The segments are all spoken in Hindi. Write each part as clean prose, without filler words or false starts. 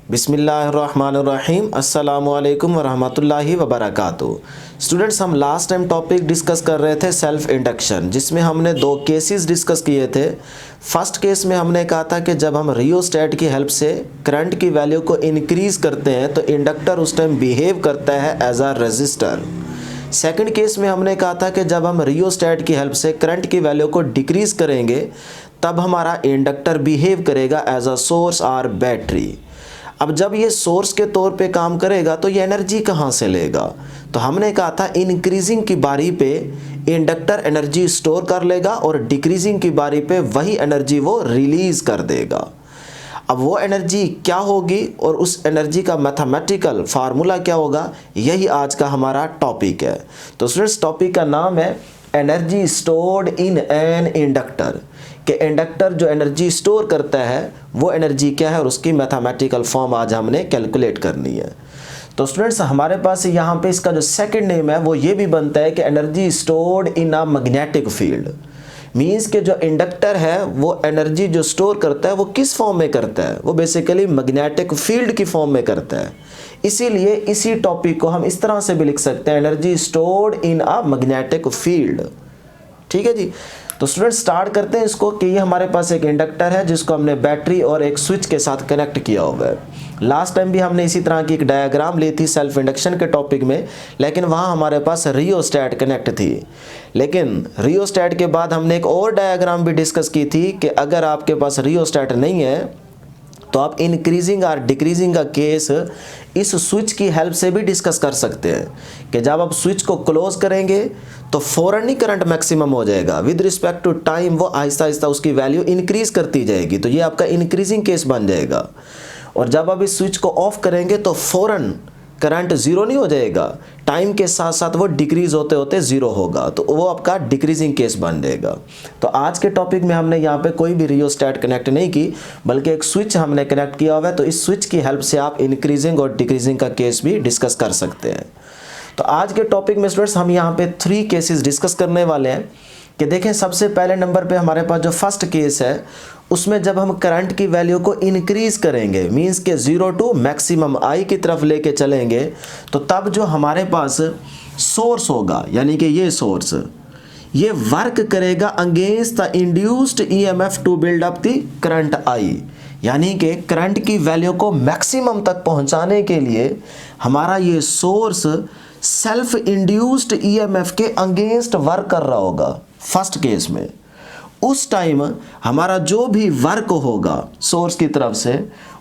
बिस्मिल्लाहिर्रहमानिर्रहीम अस्सलामुअलैकुम वरहमतुल्लाहि वबरकातुहू। स्टूडेंट्स, हम लास्ट टाइम टॉपिक डिस्कस कर रहे थे सेल्फ इंडक्शन, जिसमें हमने दो केसेस डिस्कस किए थे। फर्स्ट केस में हमने कहा था कि जब हम रियोस्टेट की हेल्प से करंट की वैल्यू को इंक्रीज़ करते हैं तो इंडक्टर उस टाइम बिहेव करता है as a register. Second case में हमने कहा था कि जब हम रियोस्टेट की हेल्प से करंट की वैल्यू को डिक्रीज़ करेंगे तब हमारा इंडक्टर बिहेव करेगा एज अ सोर्स और बैटरी। अब जब ये सोर्स के तौर पे काम करेगा तो ये एनर्जी कहाँ से लेगा? तो हमने कहा था इंक्रीजिंग की बारी पे इंडक्टर एनर्जी स्टोर कर लेगा और डिक्रीजिंग की बारी पे वही एनर्जी वो रिलीज़ कर देगा। अब वो एनर्जी क्या होगी और उस एनर्जी का मैथमेटिकल फार्मूला क्या होगा, यही आज का हमारा टॉपिक है। तो स्टूडेंट्स, टॉपिक का नाम है energy stored in an inductor, कि इंडक्टर जो एनर्जी स्टोर करता है वो एनर्जी क्या है और उसकी मैथमेटिकल फॉर्म आज हमने कैलकुलेट करनी है। तो स्टूडेंट्स, हमारे पास यहाँ पे इसका जो सेकंड नेम है वो ये भी बनता है कि energy stored in a magnetic field. Means कि जो इंडक्टर है वो एनर्जी जो स्टोर करता है वो किस फॉर्म में करता है, वो बेसिकली मैग्नेटिक फील्ड की फॉर्म में करता है। इसीलिए इसी टॉपिक को हम इस तरह से भी लिख सकते हैं, energy stored in a magnetic field. ठीक है जी। तो स्टूडेंट, स्टार्ट करते हैं इसको कि ये हमारे पास एक इंडक्टर है जिसको हमने बैटरी और एक स्विच के साथ कनेक्ट किया हुआ है। लास्ट टाइम भी हमने इसी तरह की एक डायग्राम ली थी सेल्फ इंडक्शन के टॉपिक में, लेकिन वहाँ हमारे पास रियोस्टेट कनेक्ट थी। लेकिन रियोस्टेट के बाद हमने एक और डायग्राम भी डिस्कस की थी कि अगर आपके पास रियोस्टेट नहीं है तो आप इंक्रीजिंग और डिक्रीजिंग का केस इस स्विच की हेल्प से भी डिस्कस कर सकते हैं कि जब आप स्विच को क्लोज करेंगे तो फ़ौरन ही करंट मैक्सिमम हो जाएगा। विद रिस्पेक्ट टू टाइम वो आहिस्ता आहिस्ता उसकी वैल्यू इंक्रीज़ करती जाएगी, तो ये आपका इंक्रीजिंग केस बन जाएगा। और जब आप इस स्विच को ऑफ करेंगे तो फ़ौरन करंट ज़ीरो नहीं हो जाएगा, टाइम के साथ साथ वो डिक्रीज़ होते होते ज़ीरो होगा, तो वो आपका डिक्रीजिंग केस बन जाएगा। तो आज के टॉपिक में हमने यहाँ पे कोई भी रियोस्टेट कनेक्ट नहीं की, बल्कि एक स्विच हमने कनेक्ट किया हुआ है। तो इस स्विच की हेल्प से आप इंक्रीजिंग और डिक्रीजिंग का केस भी डिस्कस कर सकते हैं। तो आज के टॉपिक में स्टूडेंट्स हम यहाँ पे 3 केसेस डिस्कस करने वाले हैं कि देखें, सबसे पहले नंबर पे हमारे पास जो फर्स्ट केस है उसमें जब हम करंट की वैल्यू को इंक्रीज़ करेंगे, मींस के 0 टू मैक्सिमम आई की तरफ लेके चलेंगे, तो तब जो हमारे पास सोर्स होगा, यानी कि ये सोर्स ये वर्क करेगा against the induced EMF to build up the current I. यानी कि करंट की वैल्यू को मैक्सिमम तक पहुंचाने के लिए हमारा ये सोर्स सेल्फ इंड्यूस्ड ईएमएफ के अगेंस्ट वर्क कर रहा होगा। फर्स्ट केस में उस टाइम हमारा जो भी वर्क होगा सोर्स की तरफ से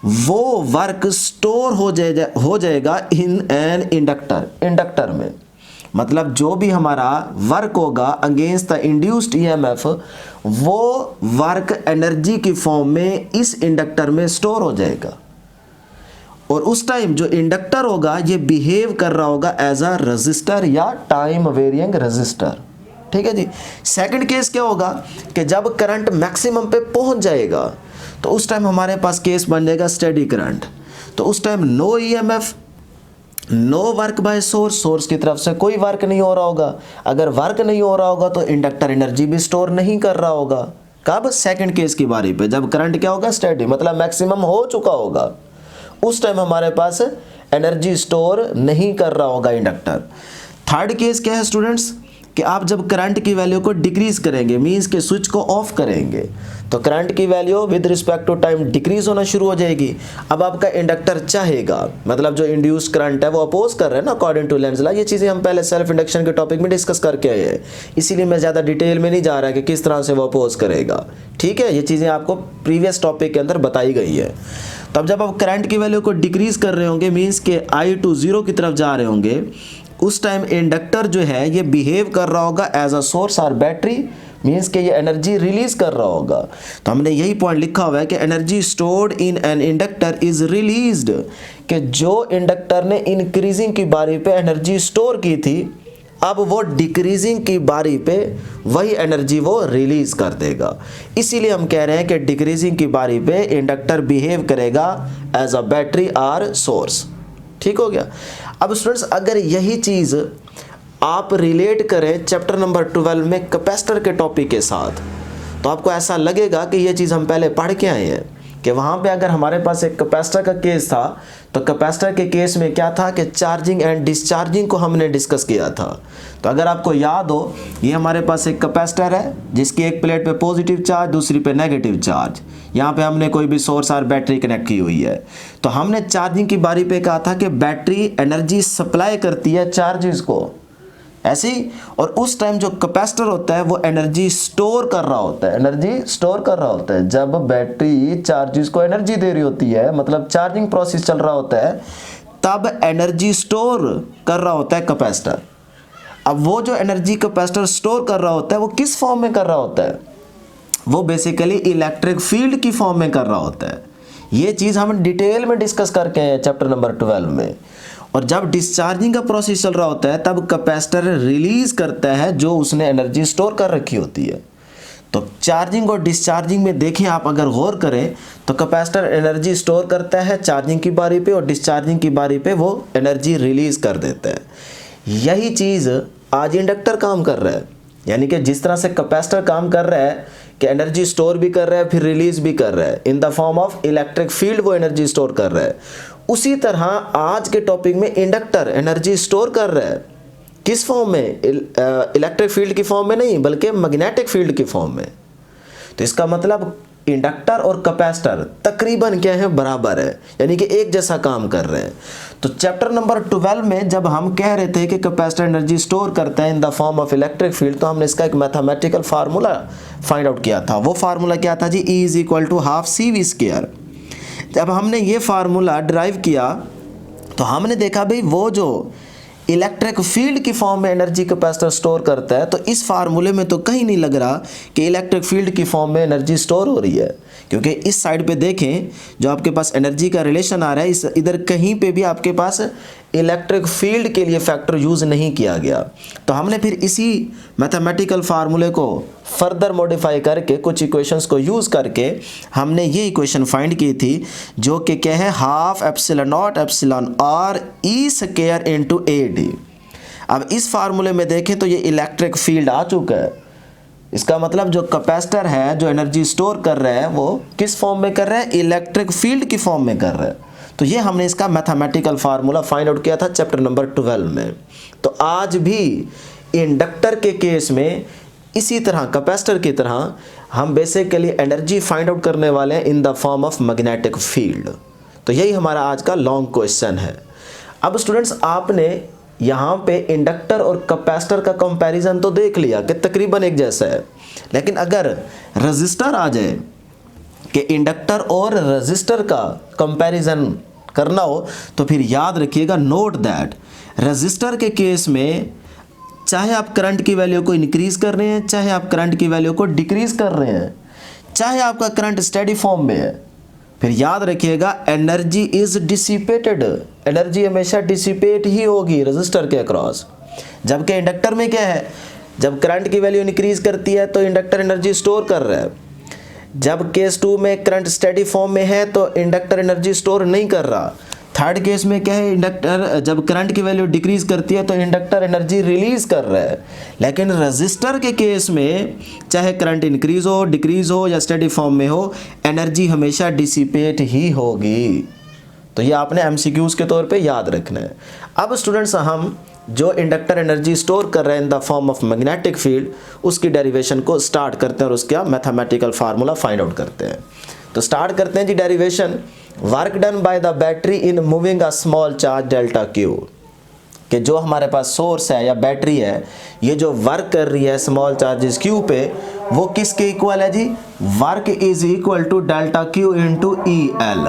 वो वर्क स्टोर हो जाएगा इन एन इंडक्टर में। मतलब जो भी हमारा वर्क होगा अगेंस्ट द इंड्यूस्ड ईएमएफ वो वर्क एनर्जी की फॉर्म में इस इंडक्टर में स्टोर हो जाएगा। और उस टाइम जो इंडक्टर होगा ये बिहेव कर रहा होगा एज अ रजिस्टर या टाइम वेरिएंग रजिस्टर। ठीक है जी। सेकंड केस क्या होगा कि जब करंट मैक्सिमम पे पहुंच जाएगा तो उस टाइम हमारे पास केस बन जाएगा स्टेडी करंट। तो उस time no EMF, no work by source की तरफ से कोई वर्क नहीं हो रहा होगा। अगर वर्क नहीं हो रहा होगा तो इंडक्टर एनर्जी भी स्टोर नहीं कर रहा होगा। कब? सेकंड केस की बारी पे, जब करंट क्या होगा स्टेडी, मतलब मैक्सिमम हो चुका होगा, उस टाइम हमारे पास एनर्जी स्टोर नहीं कर रहा होगा इंडक्टर। थर्ड केस क्या है स्टूडेंट्स कि आप जब करंट की वैल्यू को डिक्रीज करेंगे, मींस के स्विच को ऑफ करेंगे, तो करंट की value with respect to time decrease होना शुरू हो जाएगी। अब आपका इंडक्टर चाहेगा, मतलब जो इंड्यूस करंट है वो अपोज कर रहे हैं ना अकॉर्डिंग टू लेंज लॉ। ये चीज़ें हम पहले सेल्फ इंडक्शन के टॉपिक में डिस्कस करके आए हैं, इसीलिए मैं ज़्यादा डिटेल में नहीं जा रहा कि किस तरह से वो अपोज करेगा। ठीक है, ये चीज़ें आपको प्रीवियस टॉपिक के अंदर बताई गई है। तब जब आप करंट की वैल्यू को डिक्रीज कर रहे होंगे, मीन्स के आई टू 0 की तरफ जा रहे होंगे, उस टाइम इंडक्टर जो है ये बिहेव कर रहा होगा एज अ सोर्स और बैटरी, मीन्स के ये एनर्जी रिलीज कर रहा होगा। तो हमने यही पॉइंट लिखा हुआ है कि energy stored in an inductor is released, कि जो इंडक्टर ने इंक्रीजिंग की बारी पे एनर्जी स्टोर की थी अब वो डिक्रीजिंग की बारी पे वही एनर्जी वो रिलीज कर देगा। इसीलिए हम कह रहे हैं कि डिक्रीजिंग की बारी पे इंडक्टर बिहेव करेगा एज अ बैटरी और सोर्स। ठीक हो गया। अब स्टूडेंट्स, अगर यही चीज़ आप रिलेट करें चैप्टर नंबर 12 में कैपेसिटर के टॉपिक के साथ, तो आपको ऐसा लगेगा कि ये चीज़ हम पहले पढ़ के आए हैं कि वहाँ पे अगर हमारे पास एक कैपेसिटर का केस था तो कैपेसिटर के केस में क्या था कि चार्जिंग एंड डिस्चार्जिंग को हमने डिस्कस किया था। तो अगर आपको याद हो, ये हमारे पास एक कैपेसिटर है जिसकी एक प्लेट पे पॉजिटिव चार्ज, दूसरी पे नेगेटिव चार्ज। यहाँ पे हमने कोई भी सोर्स और बैटरी कनेक्ट की हुई है। तो हमने चार्जिंग की बारी पे कहा था कि बैटरी एनर्जी सप्लाई करती है चार्जेस को, ऐसी, और उस टाइम जो कैपेसिटर होता है वो एनर्जी स्टोर कर रहा होता है, एनर्जी स्टोर कर रहा होता है। जब बैटरी चार्जेस को एनर्जी दे रही होती है, मतलब चार्जिंग प्रोसेस चल रहा होता है, तब एनर्जी स्टोर कर रहा होता है कैपेसिटर। अब वो जो एनर्जी कैपेसिटर स्टोर कर रहा होता है वो किस फॉर्म में कर रहा होता है? वो बेसिकली इलेक्ट्रिक फील्ड की फॉर्म में कर रहा होता है। ये चीज़ हम डिटेल में डिस्कस करके हैं चैप्टर नंबर 12 में। और जब डिस्चार्जिंग का प्रोसेस चल रहा होता है तब कैपेसिटर रिलीज करता है जो उसने एनर्जी स्टोर कर रखी होती है। तो चार्जिंग और डिस्चार्जिंग में देखें आप, अगर गौर करें तो कैपेसिटर एनर्जी स्टोर करता है चार्जिंग की बारी पे, और डिस्चार्जिंग की बारी पे वो एनर्जी रिलीज कर देता है। यही चीज़ आज इंडक्टर काम कर रहा है। यानी कि जिस तरह से कैपेसिटर काम कर रहा है कि एनर्जी स्टोर भी कर रहा है फिर रिलीज भी कर रहा है, in the form of electric field वो एनर्जी स्टोर कर रहा है, उसी तरह आज के टॉपिक में इंडक्टर एनर्जी स्टोर कर रहा है। किस फॉर्म में? इलेक्ट्रिक फील्ड की फॉर्म में नहीं, बल्कि मैग्नेटिक फील्ड की फॉर्म में। तो इसका मतलब इंडक्टर और कैपेसिटर तकरीबन क्या है? बराबर है, यानी कि एक जैसा काम कर रहे हैं। तो चैप्टर नंबर 12 में जब हम कह रहे थे कि कैपेसिटर एनर्जी स्टोर करता है in the form of electric field, तो हमने इसका एक मैथमेटिकल फार्मूला फाइंड आउट किया था। वो फार्मूला क्या था जी? E is equal to half CV²। जब हमने ये फार्मूला ड्राइव किया तो हमने देखा भाई वो जो इलेक्ट्रिक फील्ड की फॉर्म में एनर्जी कैपेसिटर स्टोर करता है, तो इस फार्मूले में तो कहीं नहीं लग रहा कि इलेक्ट्रिक फील्ड की फॉर्म में एनर्जी स्टोर हो रही है। क्योंकि इस साइड पे देखें जो आपके पास एनर्जी का रिलेशन आ रहा है, इस इधर कहीं पे भी आपके पास इलेक्ट्रिक फील्ड के लिए फैक्टर यूज़ नहीं किया गया। तो हमने फिर इसी मैथमेटिकल फार्मूले को फर्दर मॉडिफाई करके कुछ इक्वेशंस को यूज़ करके हमने ये इक्वेशन फाइंड की थी, जो कि क्या है? Half epsilon naught epsilon R E² into AD। अब इस फार्मूले में देखें तो ये इलेक्ट्रिक फील्ड आ चुका है। इसका मतलब जो कैपेसिटर है जो एनर्जी स्टोर कर रहा है वो किस फॉर्म में कर रहा है? इलेक्ट्रिक फील्ड की फॉर्म में कर रहा है। तो ये हमने इसका मैथमेटिकल फार्मूला फाइंड आउट किया था चैप्टर नंबर 12 में। तो आज भी इंडक्टर के केस में इसी तरह कैपेसिटर की तरह हम बेसिकली एनर्जी फाइंड आउट करने वाले हैं in the form of magnetic field. तो यही हमारा आज का लॉन्ग क्वेश्चन है। अब स्टूडेंट्स, आपने यहाँ पे इंडक्टर और कैपेसिटर का कंपैरिजन तो देख लिया कि तकरीबन एक जैसा है, लेकिन अगर रजिस्टर आ जाए कि इंडक्टर और रजिस्टर का कंपैरिजन करना हो तो फिर याद रखिएगा, नोट दैट रजिस्टर के केस में चाहे आप करंट की वैल्यू को इंक्रीज कर रहे हैं, चाहे आप करंट की वैल्यू को डिक्रीज कर रहे हैं, चाहे आपका करंट स्टेडी फॉर्म में है, फिर याद रखिएगा एनर्जी इज डिसिपेटेड, एनर्जी हमेशा डिसिपेट ही होगी रजिस्टर के अक्रॉस। जबकि इंडक्टर में क्या है? जब करंट की वैल्यू इंक्रीज करती है तो इंडक्टर एनर्जी स्टोर कर रहा है। जब केस 2 में करंट स्टेडी फॉर्म में है तो इंडक्टर एनर्जी स्टोर नहीं कर रहा। थर्ड केस में क्या है? इंडक्टर जब करंट की वैल्यू डिक्रीज करती है तो इंडक्टर एनर्जी रिलीज कर रहा है। लेकिन रजिस्टर के केस में चाहे करंट इंक्रीज हो, डिक्रीज हो या स्टेडी फॉर्म में हो, एनर्जी हमेशा डिसिपेट ही होगी। तो ये आपने MCQs के तौर पे याद रखना है। अब स्टूडेंट्स, हम जो इंडक्टर एनर्जी स्टोर कर रहे हैं in the form of magnetic field, उसकी डेरिवेशन को स्टार्ट करते हैं और उसका मैथमेटिकल फार्मूला फाइंड आउट करते हैं। तो स्टार्ट करते हैं जी derivation. Work done by the battery in moving a small charge delta Q, कि जो हमारे पास सोर्स है या बैटरी है, ये जो वर्क कर रही है स्मॉल चार्जेस Q पे, वो किसके इक्वल है जी? Work is equal to delta Q into EL।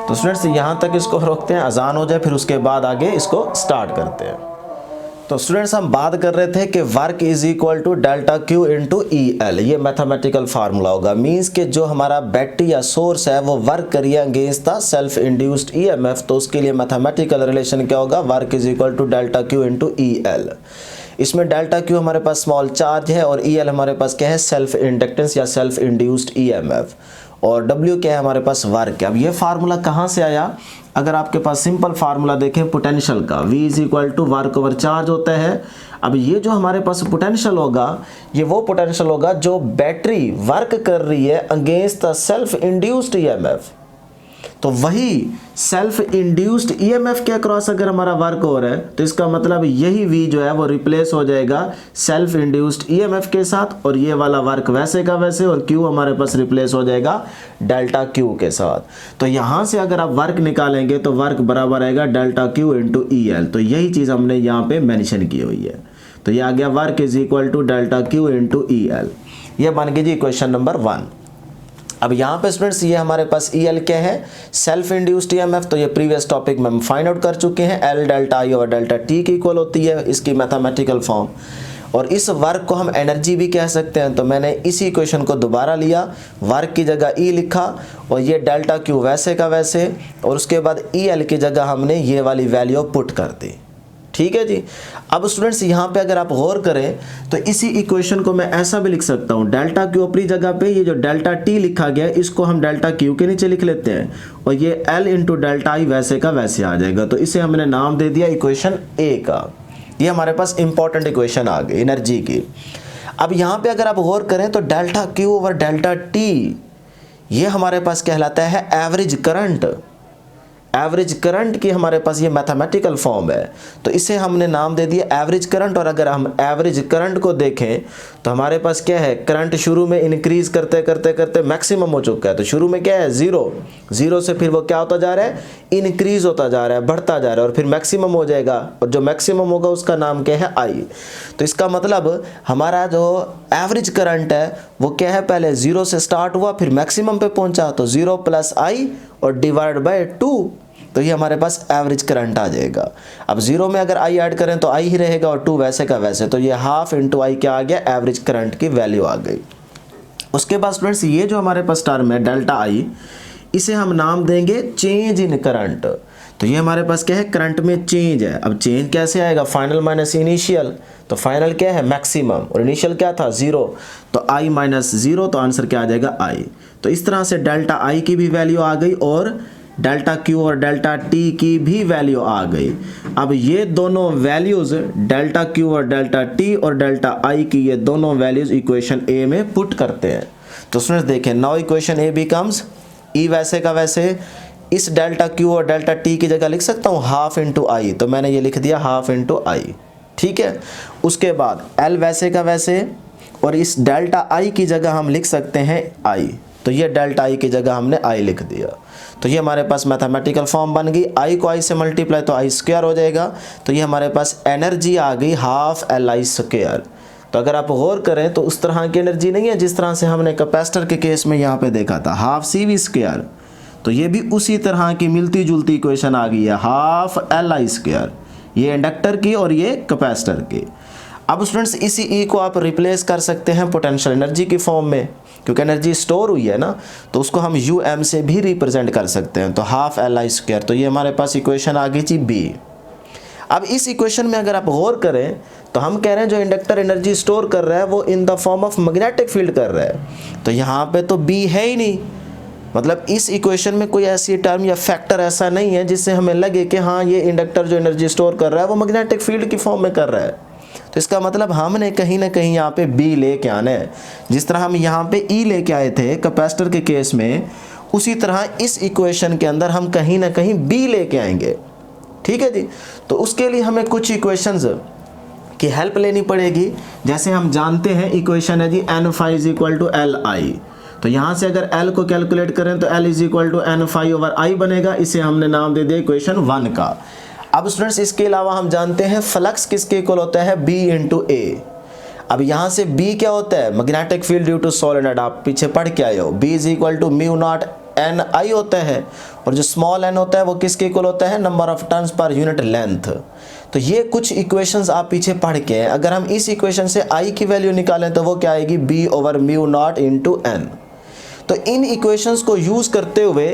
तो स्टूडेंट्स, यहाँ तक इसको रोकते हैं, अजान हो जाए, फिर उसके बाद आगे इसको स्टार्ट करते हैं। तो स्टूडेंट्स, हम बात कर रहे थे कि work is equal to delta Q into EL। ये मैथमेटिकल फार्मूला होगा, मीन्स कि जो हमारा बैटरी या सोर्स है वो वर्क करिए against the self induced EMF, तो उसके लिए मैथमेटिकल रिलेशन क्या होगा? Work is equal to delta Q into EL। इसमें डेल्टा Q हमारे पास स्मॉल चार्ज है और EL हमारे पास क्या है? सेल्फ इंडक्टेंस या सेल्फ इंड्यूस्ड EMF। और W क्या है हमारे पास, वर्क है। अब ये फार्मूला कहाँ से आया, अगर आपके पास सिंपल फार्मूला देखें पोटेंशियल का, V is equal to work over charge होता है। अब ये जो हमारे पास पोटेंशियल होगा, ये वो पोटेंशियल होगा जो बैटरी वर्क कर रही है against the self induced EMF। तो वही सेल्फ इंड्यूस्ड EMF के अक्रॉस अगर हमारा वर्क हो रहा है तो इसका मतलब यही V जो है वो रिप्लेस हो जाएगा सेल्फ इंड्यूस्ड EMF के साथ, और ये वाला वर्क वैसे का वैसे, और Q हमारे पास रिप्लेस हो जाएगा डेल्टा Q के साथ। तो यहाँ से अगर आप वर्क निकालेंगे तो वर्क बराबर आएगा डेल्टा Q इंटू EL। तो यही चीज़ हमने यहाँ पे मेंशन की हुई है। तो ये आ गया work is equal to delta Q into EL। ये बन गई जी क्वेश्चन नंबर 1। अब यहाँ पे स्टूडेंट्स ये हमारे पास EL क्या है, सेल्फ इंड्यूस्ड EMF। तो ये प्रीवियस टॉपिक में हम फाइंड आउट कर चुके हैं, L delta I over delta T की इक्वल होती है इसकी मैथमेटिकल फॉर्म। और इस वर्क को हम एनर्जी भी कह सकते हैं। तो मैंने इसी इक्वेशन को दोबारा लिया, वर्क की जगह E लिखा, और ये डेल्टा Q वैसे का वैसे, और उसके बाद EL की जगह हमने ये वाली वैल्यू पुट कर दी। ठीक है जी। अब स्टूडेंट्स यहाँ पे अगर आप गौर करें तो इसी इक्वेशन को मैं ऐसा भी लिख सकता हूँ, डेल्टा Q अपनी जगह पे ये जो डेल्टा T लिखा गया है इसको हम डेल्टा Q के नीचे लिख लेते हैं, और ये L इंटू डेल्टा I वैसे का वैसे आ जाएगा। तो इसे हमने नाम दे दिया इक्वेशन A का। ये हमारे पास इंपॉर्टेंट इक्वेशन आ गई एनर्जी की। अब यहाँ पे अगर आप गौर करें तो delta Q over delta T ये हमारे पास कहलाता है एवरेज करंट। एवरेज करंट की हमारे पास ये मैथमेटिकल फॉर्म है, तो इसे हमने नाम दे दिया एवरेज करंट। और अगर हम एवरेज करंट को देखें तो हमारे पास क्या है, करंट शुरू में इंक्रीज करते करते करते मैक्सिमम हो चुका है। तो शुरू में क्या है, जीरो से फिर वो क्या होता जा रहा है, इंक्रीज होता जा रहा है, बढ़ता जा रहा है, और फिर मैक्सिमम हो जाएगा, और जो मैक्सिमम होगा उसका नाम क्या है, I। तो इसका मतलब हमारा जो एवरेज करंट है वो क्या है, पहले 0 से स्टार्ट हुआ फिर मैक्सिमम पे पहुंचा, तो 0 प्लस I और डिवाइड बाय 2, तो ये हमारे पास एवरेज करंट आ जाएगा। अब 0 में अगर I ऐड करें तो I ही रहेगा, और 2 वैसे का वैसे, तो ये हाफ इंटू I क्या आ गया, एवरेज करंट की वैल्यू आ गई। उसके बाद स्टूडेंट्स ये जो हमारे पास टर्म है डेल्टा I, इसे हम नाम देंगे चेंज इन करंट। तो ये हमारे पास क्या है, करंट में चेंज है। अब चेंज कैसे आएगा, फाइनल माइनस इनिशियल। तो फाइनल क्या है, मैक्सिमम, और इनिशियल क्या था, 0, तो I माइनस 0, तो आंसर क्या आ जाएगा, I। तो इस तरह से डेल्टा I की भी वैल्यू आ गई और डेल्टा Q और डेल्टा T की भी वैल्यू आ गई। अब ये दोनों वैल्यूज डेल्टा Q और डेल्टा T और डेल्टा I की ये दोनों वैल्यूज इक्वेशन A में पुट करते हैं। तो स्टूडेंट्स देखें, now equation A becomes E वैसे का वैसे, इस डेल्टा Q और डेल्टा T की जगह लिख सकता हूँ हाफ इंटू I, तो मैंने ये लिख दिया हाफ इंटू I। ठीक है। उसके बाद L वैसे का वैसे, और इस डेल्टा I की जगह हम लिख सकते हैं I, तो ये डेल्टा I की जगह हमने I लिख दिया। तो ये हमारे पास मैथमेटिकल फॉर्म बन गई, I को I से मल्टीप्लाई तो I स्क्वायर हो जाएगा। तो ये हमारे पास एनर्जी आ गई हाफ LI स्क्वायर। तो अगर आप गौर करें तो उस तरह की एनर्जी नहीं है जिस तरह से हमने कैपेसिटर के केस में यहाँ पे देखा था, हाफ CV स्क्वायर। तो ये भी उसी तरह की मिलती जुलती इक्वेशन आ गई है, हाफ LI स्क्वायर, ये इंडक्टर की और ये कैपेसिटर की। अब स्टूडेंट्स इसी E को आप रिप्लेस कर सकते हैं पोटेंशियल एनर्जी की फॉर्म में, क्योंकि एनर्जी स्टोर हुई है ना, तो उसको हम UM से भी रिप्रेजेंट कर सकते हैं। तो हाफ LI स्क्वायर, तो ये हमारे पास इक्वेशन आ गई जी B। अब इस इक्वेशन में अगर आप गौर करें तो हम कह रहे हैं जो इंडक्टर एनर्जी स्टोर कर रहा है वो in the form of magnetic field कर रहा है। तो यहाँ पे तो B है ही नहीं, मतलब इस इक्वेशन में कोई ऐसी टर्म या फैक्टर ऐसा नहीं है जिससे हमें लगे कि हाँ ये इंडक्टर जो एनर्जी स्टोर कर रहा है वो मैग्नेटिक फील्ड की फॉर्म में कर रहा है। तो इसका मतलब हमने कहीं ना कहीं यहाँ पे B लेके आना है। जिस तरह हम यहाँ पे E लेके आए थे कैपेसिटर के केस में, उसी तरह इस इक्वेशन के अंदर हम कहीं ना कहीं B लेके आएंगे। ठीक है जी। तो उसके लिए हमें कुछ इक्वेशंस की हेल्प लेनी पड़ेगी। जैसे हम जानते हैं इक्वेशन है जी N phi is equal to LI। तो यहाँ से अगर L को कैलकुलेट करें तो L is equal to N phi over I बनेगा। इसे हमने नाम दे दिया इक्वेशन 1 का। अब स्टूडेंट्स इसके अलावा हम जानते हैं फ्लक्स किसके इक्वल होता है, B इंटू A। अब यहाँ से B क्या होता है, magnetic field due to solenoid, आप पीछे पढ़ के आए हो। B is equal to mu naught NI होता है, और जो स्मॉल n होता है वो किसके इक्वल होता है, number of turns per unit length. तो ये कुछ इक्वेशंस आप पीछे पढ़ के हैं। अगर हम इस इक्वेशन से I की वैल्यू निकालें तो वो क्या आएगी, B over mu naught into N। तो इन इक्वेशंस को यूज़ करते हुए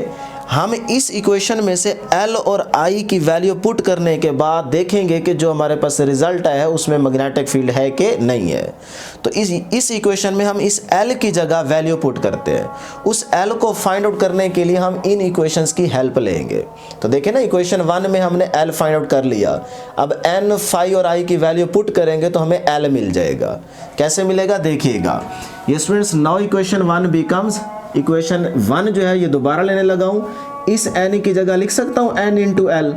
हम इस इक्वेशन में से L और I की वैल्यू पुट करने के बाद देखेंगे कि जो हमारे पास रिजल्ट आया है उसमें मैग्नेटिक फील्ड है कि नहीं है। तो इस इक्वेशन में हम इस L की जगह वैल्यू पुट करते हैं। उस L को फाइंड आउट करने के लिए हम इन इक्वेशंस की हेल्प लेंगे। तो देखिए ना, इक्वेशन 1 में हमने L फाइंड आउट कर लिया। अब N, phi और I की वैल्यू पुट करेंगे तो हमें L मिल जाएगा। कैसे मिलेगा देखिएगा। ये students, now equation 1 becomes, equation 1 जो है ये दोबारा लेने लगा हूँ। इस n की जगह लिख सकता हूँ n इंटू एल।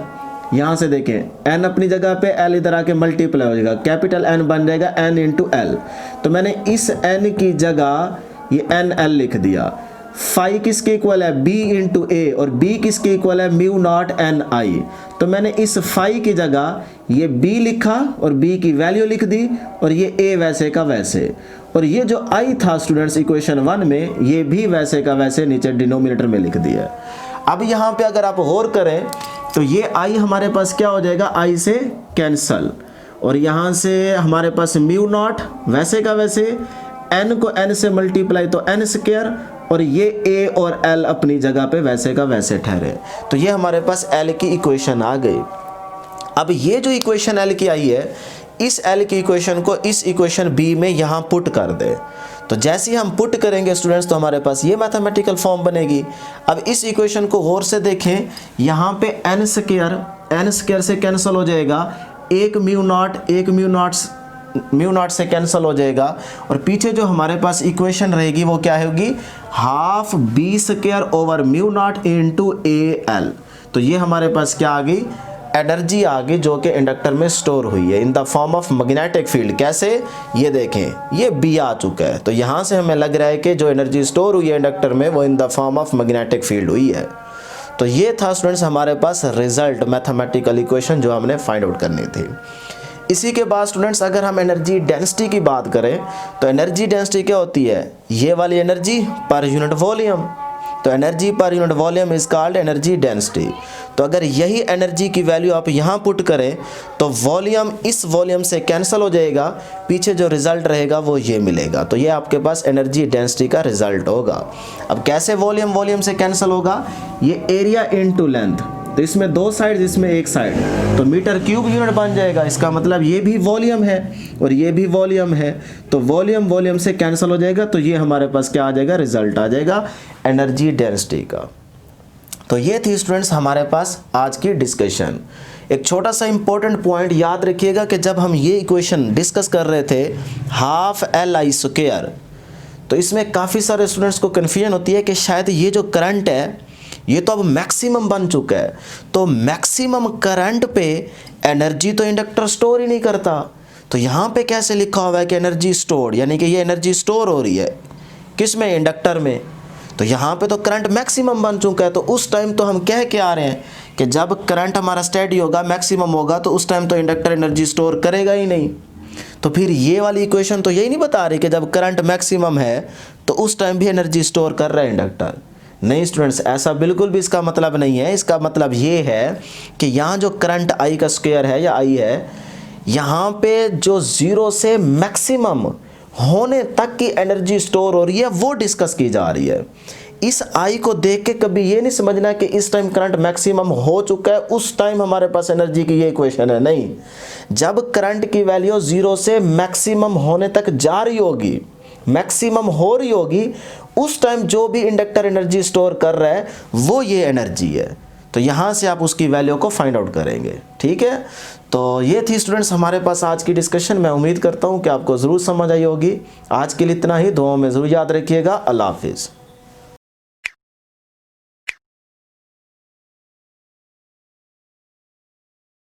यहाँ से देखें n अपनी जगह पे, l इधर आके मल्टीप्लाई हो जाएगा, कैपिटल N बन जाएगा n इंटू एल। तो मैंने इस n की जगह ये NL लिख दिया। फाई किसके इक्वल है, b इंटू ए, और b किसके इक्वल है, म्यू नॉट NI। तो मैंने इस फाई की जगह ये b लिखा और b की वैल्यू लिख दी, और ये a वैसे का वैसे, और ये जो I था स्टूडेंट्स इक्वेशन 1 में, ये भी वैसे का वैसे नीचे डिनोमिनेटर में लिख दिया। अब यहाँ पे अगर आप और करें तो ये I हमारे पास क्या हो जाएगा, I से कैंसल, और यहाँ से हमारे पास म्यू नॉट वैसे का वैसे, n को n से मल्टीप्लाई तो n स्क्वायर, और ये a और l अपनी जगह पे वैसे का वैसे ठहरे। तो ये हमारे पास L की इक्वेशन आ गई। अब ये जो इक्वेशन L की आई है, इस L की इक्वेशन को इस इक्वेशन B में यहाँ पुट कर दे। तो जैसे ही हम पुट करेंगे स्टूडेंट्स तो हमारे पास ये मैथमेटिकल फॉर्म बनेगी। अब इस इक्वेशन को गौर से देखें, यहाँ पे n स्क्वायर से कैंसिल हो जाएगा, एक म्यू नॉट से कैंसिल हो जाएगा, और पीछे जो हमारे पास इक्वेशन रहेगी वो क्या होगी, half b square over mu naught into AL। तो ये हमारे पास क्या आ गई, एनर्जी आ गई जो कि इंडक्टर में स्टोर हुई है in the form of magnetic field. कैसे, ये देखें ये B आ चुका है। तो यहाँ से हमें लग रहा है कि जो एनर्जी स्टोर हुई है इंडक्टर में वो in the form of magnetic field हुई है। तो ये था स्टूडेंट्स हमारे पास रिजल्ट, मैथमेटिकल इक्वेशन जो हमने फाइंड आउट करनी थी। इसी के बाद स्टूडेंट्स अगर हम एनर्जी डेंसिटी की बात करें तो एनर्जी डेंसिटी क्या होती है, ये वाली एनर्जी पर यूनिट वॉल्यूम। तो energy per unit volume is called energy density. तो अगर यही एनर्जी की वैल्यू आप यहाँ पुट करें तो वॉल्यूम इस वॉल्यूम से कैंसिल हो जाएगा, पीछे जो रिजल्ट रहेगा वो ये मिलेगा। तो ये आपके पास एनर्जी डेंसिटी का रिजल्ट होगा। अब कैसे वॉल्यूम से कैंसिल होगा, ये एरिया इनटू लेंथ, तो इसमें दो साइड, इसमें एक साइड, तो मीटर क्यूब यूनिट बन जाएगा। इसका मतलब ये भी वॉल्यूम है और ये भी वॉल्यूम है, तो वॉल्यूम से कैंसिल हो जाएगा। तो ये हमारे पास क्या आ जाएगा, रिजल्ट आ जाएगा एनर्जी डेंसिटी का। तो ये थी स्टूडेंट्स हमारे पास आज की डिस्कशन। एक छोटा सा इंपॉर्टेंट पॉइंट याद रखिएगा कि जब हम ये इक्वेशन डिस्कस कर रहे थे हाफ LI स्क्वायर, तो इसमें काफ़ी सारे स्टूडेंट्स को कन्फ्यूजन होती है कि शायद ये जो करंट है ये तो अब मैक्सिमम बन चुका है, तो मैक्सिमम करंट पे एनर्जी तो इंडक्टर स्टोर ही नहीं करता। तो यहाँ पे कैसे लिखा हुआ है कि एनर्जी स्टोर्ड, यानी कि ये एनर्जी स्टोर हो रही है किस में, इंडक्टर में। तो यहाँ पे तो करंट मैक्सिमम बन चुका है, तो उस टाइम तो हम कह के आ रहे हैं कि जब करंट हमारा स्टेडी होगा, मैक्सिमम होगा, तो उस टाइम तो इंडक्टर एनर्जी स्टोर करेगा ही नहीं। तो फिर ये वाली इक्वेशन तो यही नहीं बता रही कि जब करंट मैक्सिमम है तो उस टाइम भी एनर्जी स्टोर कर रहा है इंडक्टर। नहीं स्टूडेंट्स, ऐसा बिल्कुल भी इसका मतलब नहीं है। इसका मतलब ये है कि यहाँ जो करंट I का स्क्वायर है या I है, यहाँ पे जो जीरो से मैक्सिमम होने तक की एनर्जी स्टोर हो रही है वो डिस्कस की जा रही है। इस I को देख के कभी ये नहीं समझना कि इस टाइम करंट मैक्सिमम हो चुका है, उस टाइम हमारे पास एनर्जी की ये इक्वेशन है। नहीं, जब करंट की वैल्यू जीरो से मैक्सिमम होने तक जा रही होगी, मैक्सिमम हो रही होगी, उस टाइम जो भी इंडक्टर एनर्जी स्टोर कर रहा है वो ये एनर्जी है। तो यहाँ से आप उसकी वैल्यू को फाइंड आउट करेंगे। ठीक है, तो ये थी स्टूडेंट्स हमारे पास आज की डिस्कशन। मैं उम्मीद करता हूँ कि आपको ज़रूर समझ आई होगी। आज के लिए इतना ही, दुआओं में ज़रूर याद रखिएगा। अल्लाह हाफिज़।